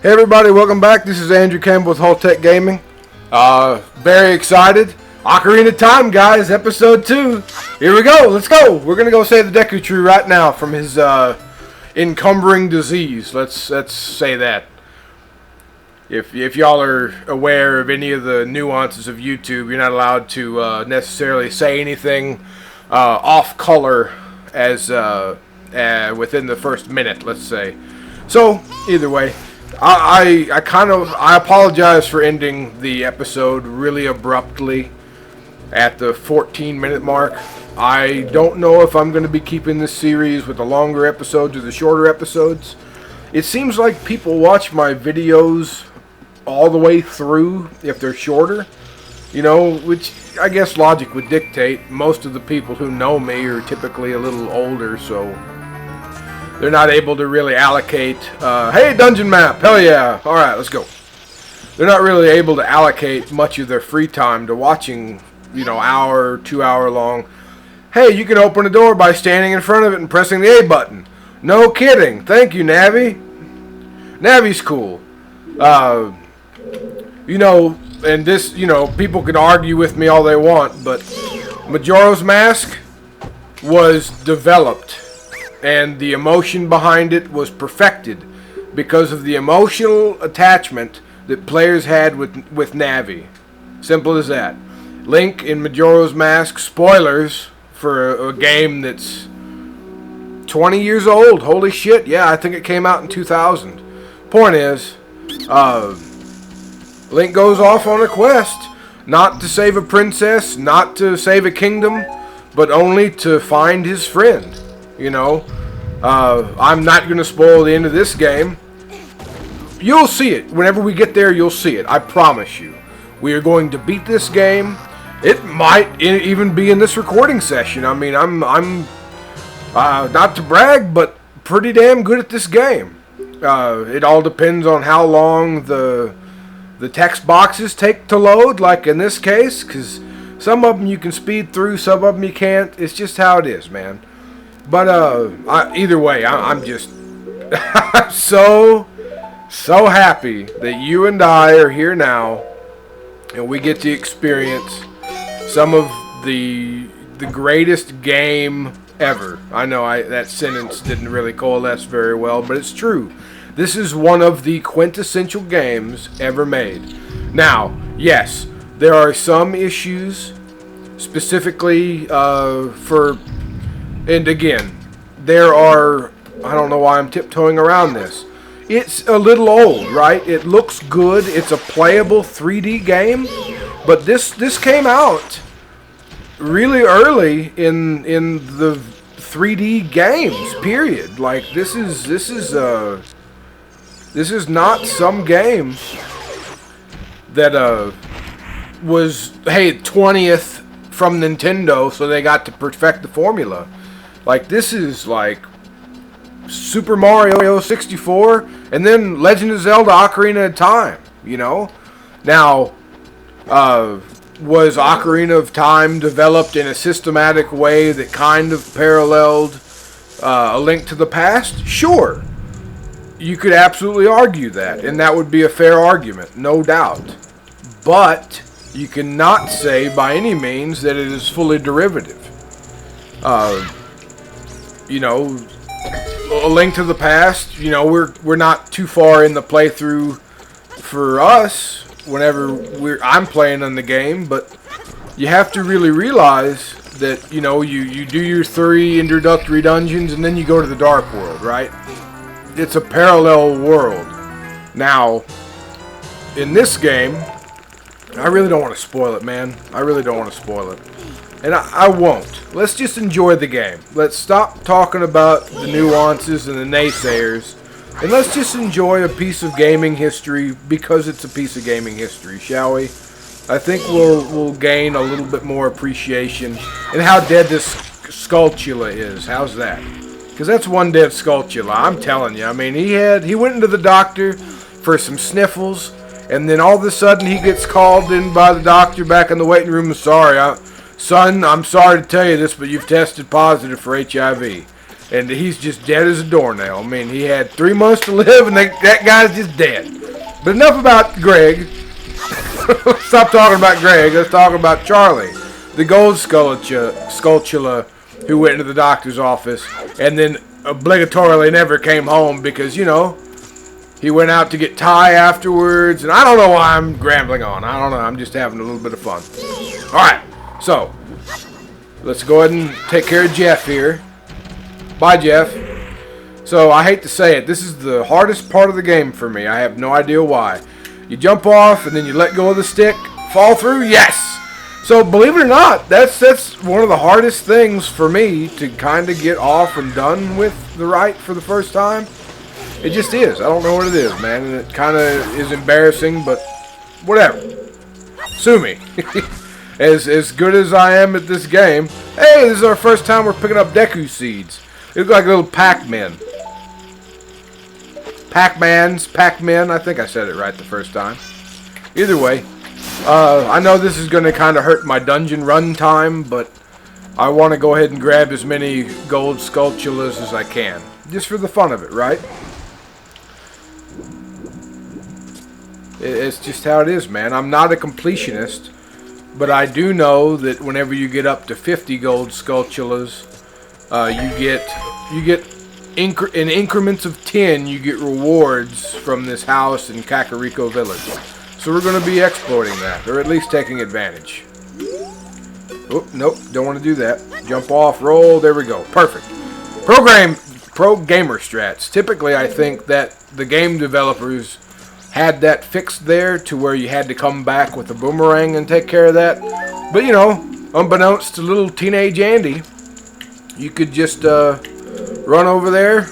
Hey everybody, welcome back. This is Andrew Campbell with Whole Tech Gaming. Very excited. Ocarina time, guys. Episode 2. Here we go. Let's go. We're gonna go save the Deku Tree right now from his encumbering disease. Let's say that. If y'all are aware of any of the nuances of YouTube, you're not allowed to necessarily say anything off color as within the first minute. Let's say. So either way. I apologize for ending the episode really abruptly at the 14-minute mark. I don't know if I'm going to be keeping this series with the longer episodes or the shorter episodes. It seems like people watch my videos all the way through if they're shorter, you know, which I guess logic would dictate. Most of the people who know me are typically a little older, so they're not able to really allocate, hey, dungeon map, hell yeah, alright, let's go. They're not really able to allocate much of their free time to watching, you know, hour, 2 hour long. Hey, you can open a door by standing in front of it and pressing the A button. No kidding. Thank you, Navi. Navi's cool. You know, and this, you know, people can argue with me all they want, but Majora's Mask was developed. And the emotion behind it was perfected because of the emotional attachment that players had with Navi. Simple as that. Link in Majora's Mask, spoilers for a game that's 20 years old. Holy shit, yeah, I think it came out in 2000. Point is, Link goes off on a quest, not to save a princess, not to save a kingdom, but only to find his friend. You know, I'm not going to spoil the end of this game. You'll see it. Whenever we get there, you'll see it. I promise you. We are going to beat this game. It might even be in this recording session. I mean, I'm not to brag, but pretty damn good at this game. It all depends on how long the text boxes take to load, like in this case, because some of them you can speed through, some of them you can't. It's just how it is, man. But either way, I'm just so happy that you and I are here now, and we get to experience some of the greatest game ever. I know that sentence didn't really coalesce very well, but it's true. This is one of the quintessential games ever made. Now, yes, there are some issues specifically and again, there are, I don't know why I'm tiptoeing around this. It's a little old, right? It looks good. It's a playable 3D game. But this came out really early in the 3D games, period. Like, this is not some game that was, hey, 20th from Nintendo, so they got to perfect the formula. Like, this is like Super Mario 64 and then Legend of Zelda Ocarina of Time, you know? Now, was Ocarina of Time developed in a systematic way that kind of paralleled A Link to the Past? Sure. You could absolutely argue that, and that would be a fair argument, no doubt. But you cannot say by any means that it is fully derivative. You know, A Link to the Past, you know, we're not too far in the playthrough for us whenever I'm playing on the game, but you have to really realize that, you know, you do your 3 introductory dungeons and then you go to the Dark World, right? It's a parallel world. Now, in this game, I really don't want to spoil it, man. I really don't want to spoil it. And I won't. Let's just enjoy the game. Let's stop talking about the nuances and the naysayers. And let's just enjoy a piece of gaming history because it's a piece of gaming history, shall we? I think we'll gain a little bit more appreciation in how dead this Skulltula is. How's that? Because that's one dead Skulltula, I'm telling you. I mean, he went into the doctor for some sniffles, and then all of a sudden he gets called in by the doctor back in the waiting room. Sorry, son, I'm sorry to tell you this, but you've tested positive for HIV. and he's just dead as a doornail. I mean, he had 3 months to live, and that guy's just dead. But enough about Greg. Stop talking about Greg. Let's talk about Charlie, the gold Skulltula who went into the doctor's office and then obligatorily never came home because, you know, he went out to get Ty afterwards. And I don't know why I'm rambling on. I don't know. I'm just having a little bit of fun. All right. So, let's go ahead and take care of Jeff here. Bye, Jeff. So, I hate to say it. This is the hardest part of the game for me. I have no idea why. You jump off and then you let go of the stick. Fall through? Yes! So, believe it or not, that's one of the hardest things for me to kind of get off and done with the right for the first time. It just is. I don't know what it is, man. And it kind of is embarrassing, but whatever. Sue me. As good as I am at this game. Hey, this is our first time we're picking up Deku seeds. They look like little Pac-Men. Pac-Men. I think I said it right the first time. Either way, I know this is going to kind of hurt my dungeon run time, but I want to go ahead and grab as many gold Skulltulas as I can. Just for the fun of it, right? It's just how it is, man. I'm not a completionist, but I do know that whenever you get up to 50 gold Skulltulas, you get in increments of 10, you get rewards from this house in Kakariko Village. So we're going to be exploiting that, or at least taking advantage. Oh, nope, don't want to do that. Jump off, roll, there we go. Perfect. Pro gamer strats. Typically, I think that the game developers had that fixed there to where you had to come back with a boomerang and take care of that. But, you know, unbeknownst to little teenage Andy, you could just run over there.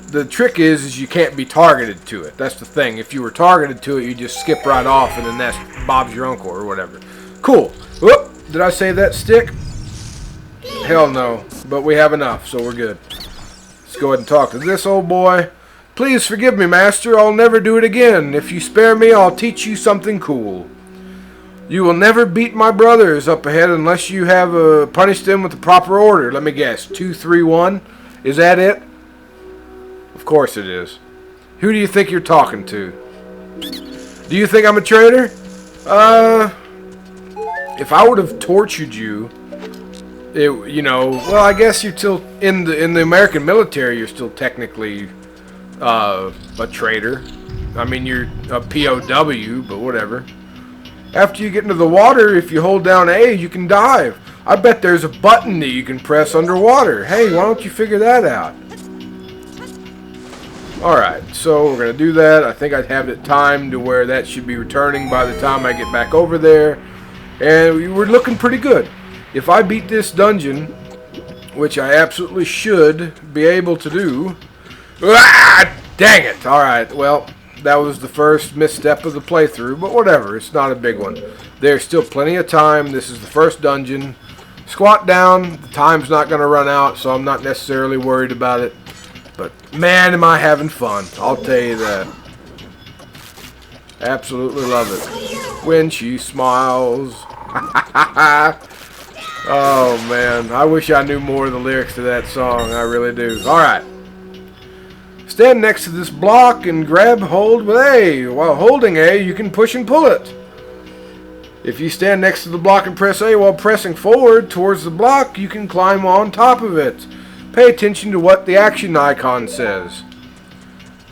The trick is you can't be targeted to it. That's the thing. If you were targeted to it, you just skip right off and then that's Bob's your uncle or whatever. Cool. Whoop. Did I save that stick? Hell no. But we have enough, so we're good. Let's go ahead and talk to this old boy. Please forgive me, master. I'll never do it again. If you spare me, I'll teach you something cool. You will never beat my brothers up ahead unless you have punished them with the proper order. Let me guess. 2, 3, 1. Is that it? Of course it is. Who do you think you're talking to? Do you think I'm a traitor? If I would have tortured you, you know, well, I guess you're still in the American military. You're still technically a traitor. I mean, you're a POW, but whatever. After you get into the water, if you hold down A, you can dive. I bet there's a button that you can press underwater. Hey, why don't you figure that out? Alright, so we're going to do that. I think I'd have it timed to where that should be returning by the time I get back over there. And we're looking pretty good. If I beat this dungeon, which I absolutely should be able to do... Ah, dang it! Alright, well, that was the first misstep of the playthrough, but whatever, it's not a big one. There's still plenty of time. This is the first dungeon. Squat down. The time's not going to run out, so I'm not necessarily worried about it. But, man, am I having fun. I'll tell you that. Absolutely love it. When she smiles. Oh, man. I wish I knew more of the lyrics to that song. I really do. Alright. Stand next to this block and grab hold with A. While holding A, you can push and pull it. If you stand next to the block and press A while pressing forward towards the block, you can climb on top of it. Pay attention to what the action icon says.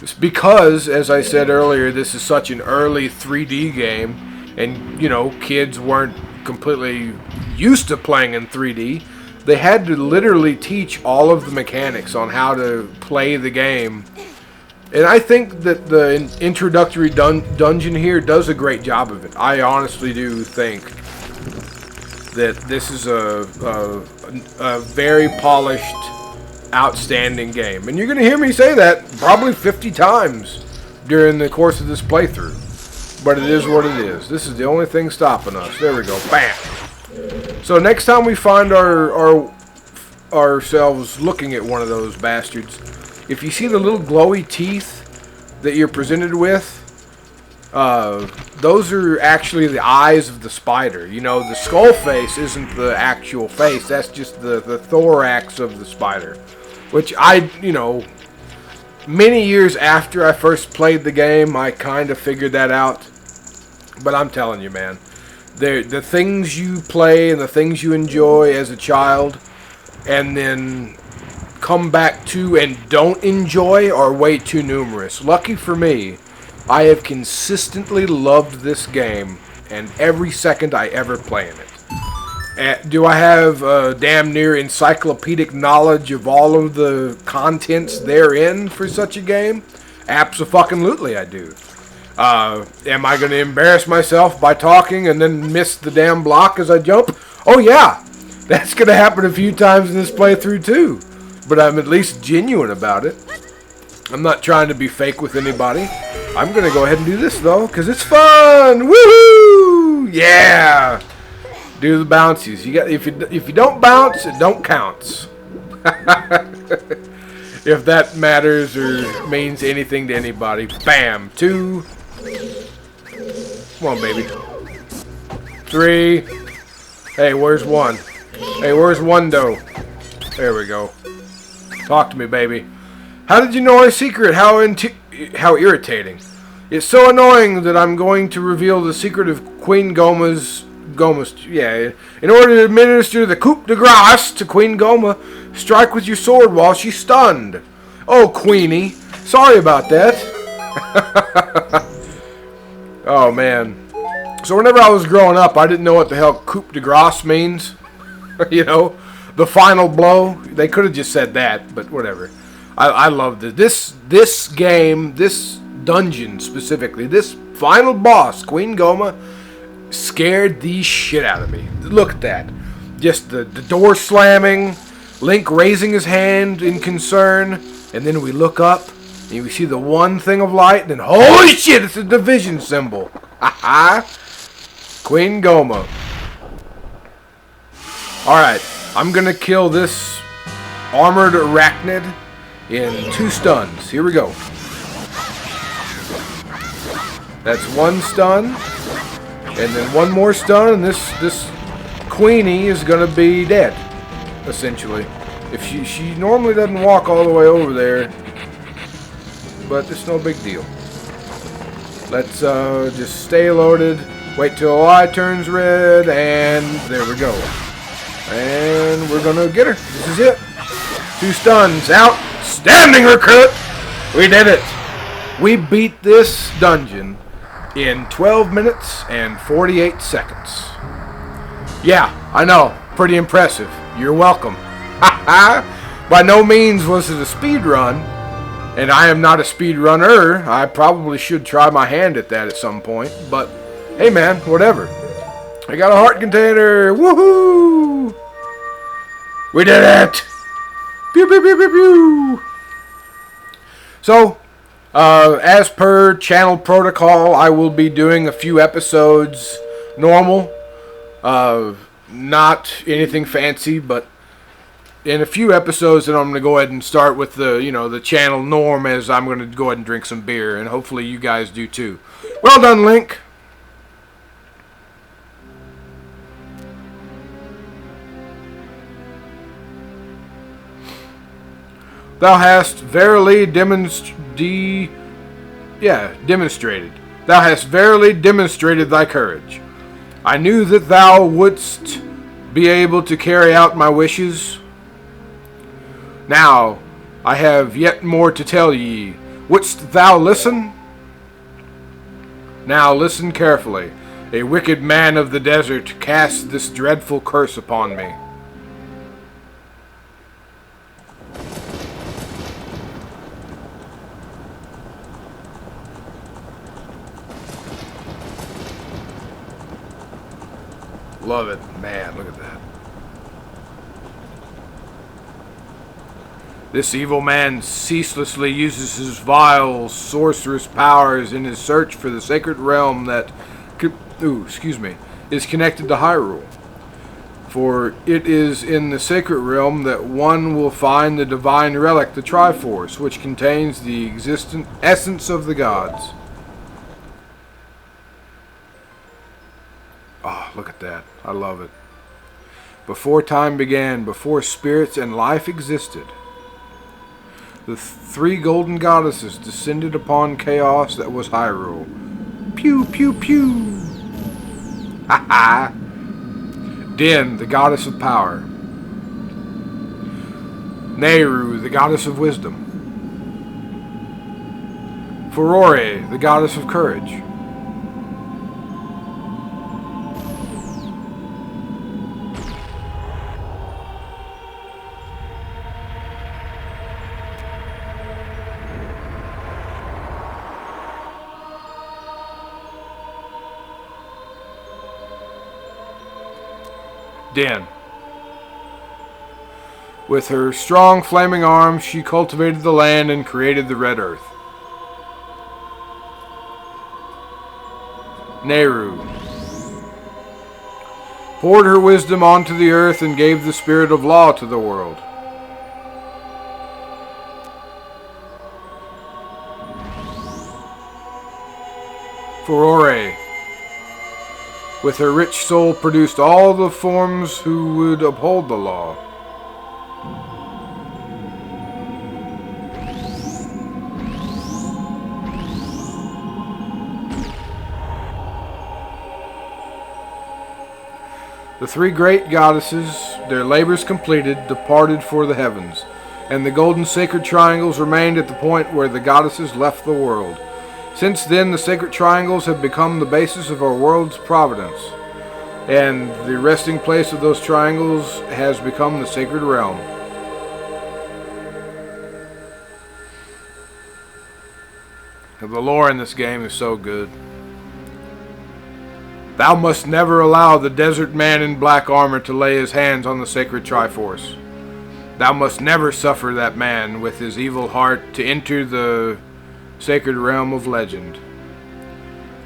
It's because, as I said earlier, this is such an early 3D game, and, you know, kids weren't completely used to playing in 3D. They had to literally teach all of the mechanics on how to play the game. And I think that the introductory dungeon here does a great job of it. I honestly do think that this is a very polished, outstanding game. And you're going to hear me say that probably 50 times during the course of this playthrough. But it is what it is. This is the only thing stopping us. There we go. Bam! So next time we find ourselves looking at one of those bastards, if you see the little glowy teeth that you're presented with, those are actually the eyes of the spider. You know, the skull face isn't the actual face. That's just the thorax of the spider. Which many years after I first played the game, I kind of figured that out. But I'm telling you, man, the things you play and the things you enjoy as a child, and then come back to and don't enjoy are way too numerous. Lucky for me, I have consistently loved this game, and every second I ever play in it. Do I have damn near encyclopedic knowledge of all of the contents therein for such a game? Abso-fucking-lutely I do. Am I going to embarrass myself by talking and then miss the damn block as I jump? Oh yeah, that's going to happen a few times in this playthrough too. But I'm at least genuine about it. I'm not trying to be fake with anybody. I'm going to go ahead and do this though, because it's fun! Woohoo! Yeah! Do the bouncies. If you don't bounce, it don't counts. If that matters or means anything to anybody. Bam. 2. Come on, baby. 3. Hey, where's 1? Hey, where's 1 though? There we go. Talk to me, baby. How did you know our secret? How irritating. It's so annoying that I'm going to reveal the secret of Queen Goma's... In order to administer the coup de grace to Queen Goma, strike with your sword while she's stunned. Oh, Queenie. Sorry about that. Oh, man. So whenever I was growing up, I didn't know what the hell coup de grace means. The final blow. They could have just said that, but whatever. I loved it. This game, this dungeon specifically, this final boss, Queen Goma, scared the shit out of me. Look at that. Just the door slamming, Link raising his hand in concern, and then we look up, and we see the one thing of light, and then, holy shit, it's a division symbol. Haha. Queen Goma. Alright, I'm gonna kill this armored arachnid in 2 stuns. Here we go. That's 1 stun. And then 1 more stun, and this Queenie is gonna be dead, essentially. If she normally doesn't walk all the way over there, but it's no big deal. Let's just stay loaded. Wait till the light turns red, and there we go. And we're gonna get her. This is it. 2 stuns. Outstanding recruit. We did it. We beat this dungeon in 12 minutes and 48 seconds. Yeah, I know. Pretty impressive. You're welcome. By no means was it a speed run, and I am not a speed runner. I probably should try my hand at that at some point, but hey man, whatever. I got a heart container. Woohoo! We did it! Pew pew pew pew pew! So, as per channel protocol, I will be doing a few episodes normal. Not anything fancy, but in a few episodes, then I'm going to go ahead and start with the channel norm, as I'm going to go ahead and drink some beer, and hopefully you guys do too. Well done, Link. Thou hast verily demonstrated. Thou hast verily demonstrated thy courage. I knew that thou wouldst be able to carry out my wishes. Now, I have yet more to tell ye. Wouldst thou listen? Now listen carefully. A wicked man of the desert cast this dreadful curse upon me. Love it. Man, look at that. This evil man ceaselessly uses his vile, sorcerous powers in his search for the sacred realm that is connected to Hyrule. For it is in the sacred realm that one will find the divine relic, the Triforce, which contains the existent essence of the gods. Oh, look at that. I love it. Before time began, before spirits and life existed, The three golden goddesses descended upon chaos that was Hyrule. Pew, pew, pew. Ha ha. Din, the goddess of power. Nehru, the goddess of wisdom. Furore, the goddess of courage. Din. With her strong flaming arms, she cultivated the land and created the red earth. Nehru. Poured her wisdom onto the earth and gave the spirit of law to the world. Furore. With her rich soul produced all the forms who would uphold the law. The three great goddesses, their labors completed, departed for the heavens, and the golden sacred triangles remained at the point where the goddesses left the world. Since then, the sacred triangles have become the basis of our world's providence, and the resting place of those triangles has become the sacred realm. The lore in this game is so good. Thou must never allow the desert man in black armor to lay his hands on the sacred Triforce. Thou must never suffer that man with his evil heart to enter the sacred realm of legend.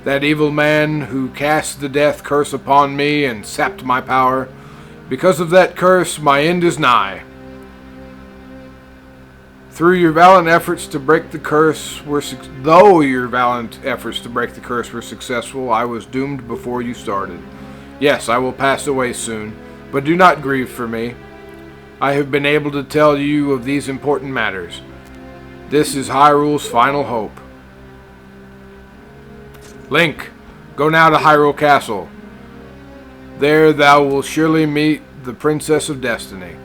That evil man who cast the death curse upon me and sapped my power, because of that curse my end is nigh. Though your valiant efforts to break the curse were successful, I was doomed before you started. Yes, I will pass away soon, but do not grieve for me. I have been able to tell you of these important matters. This is Hyrule's final hope. Link, go now to Hyrule Castle. There thou wilt surely meet the Princess of Destiny.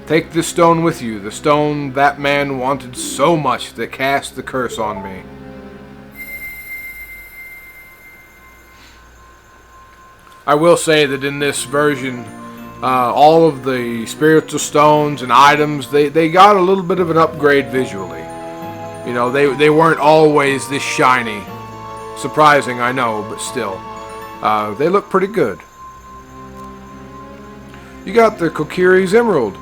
Take this stone with you, the stone that man wanted so much that cast the curse on me. I will say that in this version, all of the spiritual stones and items, they got a little bit of an upgrade visually. You know, they weren't always this shiny. Surprising, I know, but still. They look pretty good. You got the Kokiri's Emerald.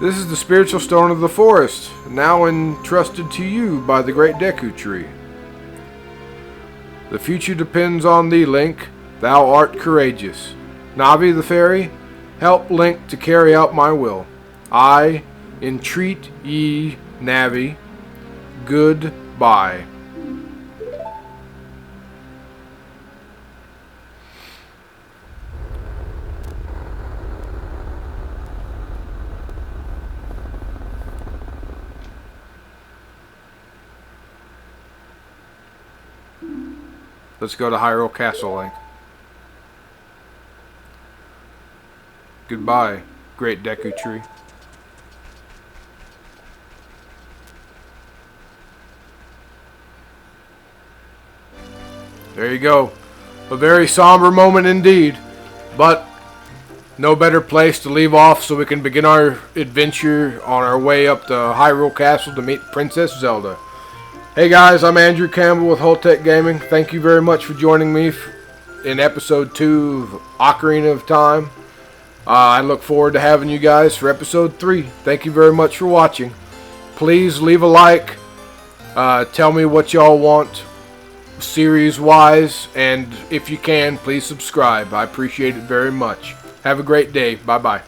This is the spiritual stone of the forest, now entrusted to you by the great Deku Tree. The future depends on thee, Link. Thou art courageous. Navi the fairy, help Link to carry out my will. I entreat ye, Navi. Goodbye. Let's go to Hyrule Castle, Link. Goodbye, great Deku Tree. There you go. A very somber moment indeed, but no better place to leave off so we can begin our adventure on our way up to Hyrule Castle to meet Princess Zelda. Hey guys, I'm Andrew Campbell with Holtec Gaming. Thank you very much for joining me in episode 2 of Ocarina of Time. I look forward to having you guys for episode 3. Thank you very much for watching. Please leave a like. Tell me what y'all want series-wise. And if you can, please subscribe. I appreciate it very much. Have a great day. Bye-bye.